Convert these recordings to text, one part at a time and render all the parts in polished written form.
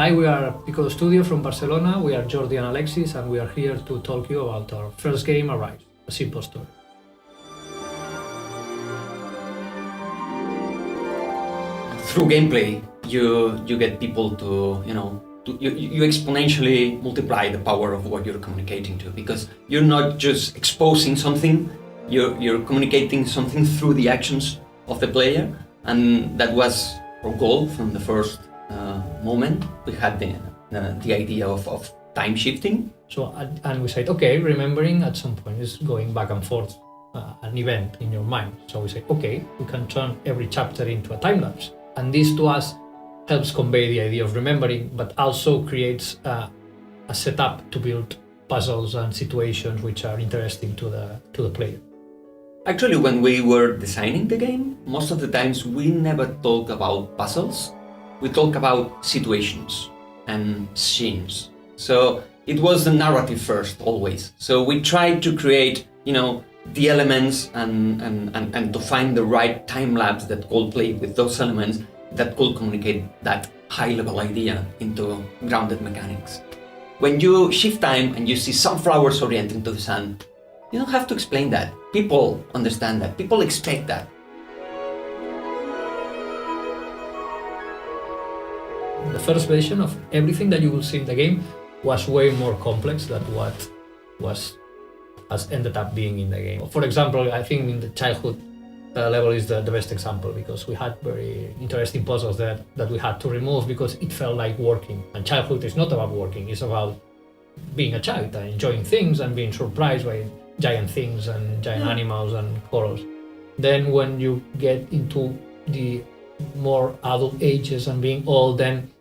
Hi, we are Pico Studio from Barcelona. We are Jordi and Alexis, and we are here to talk to you about our first game, Arise, a simple story. Through gameplay, you get people to, you exponentially multiply the power of what you're communicating to, because you're not just exposing something, you're communicating something through the actions of the player, and that was our goal from the first moment. We had the idea of time shifting. So, and we said, okay, remembering at some point is going back and forth an event in your mind. So we said, okay, we can turn every chapter into a time lapse. And this to us helps convey the idea of remembering, but also creates a setup to build puzzles and situations which are interesting to the player. Actually, when we were designing the game, most of the times we never talk about puzzles. We talk about situations and scenes. So it was the narrative first, always. So we tried to create, the elements and to find the right time lapse that could play with those elements that could communicate that high-level idea into grounded mechanics. When you shift time and you see some flowers orienting to the sun, you don't have to explain that. People understand that. People expect that. The first version of everything that you will see in the game was way more complex than what has ended up being in the game. For example, I think in the childhood level is the best example, because we had very interesting puzzles that we had to remove because it felt like working. And childhood is not about working, it's about being a child and enjoying things and being surprised by giant things and giant animals and colors. Then when you get into the more adult ages and being old, then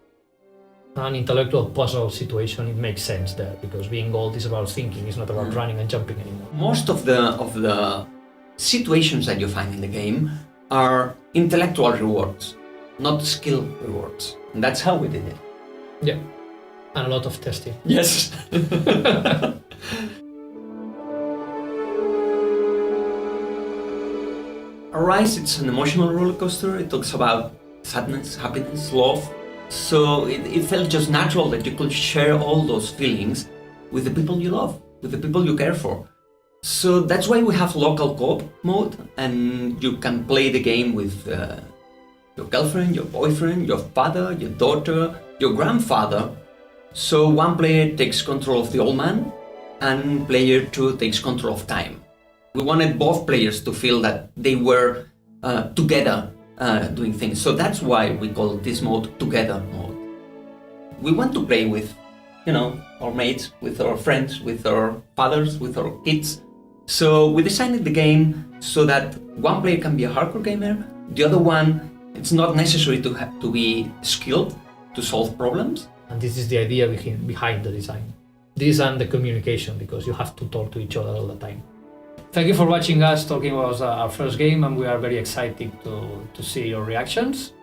an intellectual puzzle situation, it makes sense there, because being old is about thinking, it's not about running and jumping anymore. Most of the situations that you find in the game are intellectual rewards, not skill rewards. And that's how we did it. Yeah, and a lot of testing. Yes. Arise, it's an emotional roller coaster. It talks about sadness, happiness, love. So it felt just natural that you could share all those feelings with the people you love, with the people you care for. So that's why we have local co-op mode, and you can play the game with your girlfriend, your boyfriend, your father, your daughter, your grandfather. So one player takes control of the old man, and player 2 takes control of time. We wanted both players to feel that they were together doing things. So that's why we call this mode Together mode. We want to play with, our mates, with our friends, with our fathers, with our kids. So we designed the game so that one player can be a hardcore gamer, the other one, it's not necessary to be skilled to solve problems. And this is the idea behind the design. This and the communication, because you have to talk to each other all the time. Thank you for watching us talking about our first game, and we are very excited to see your reactions.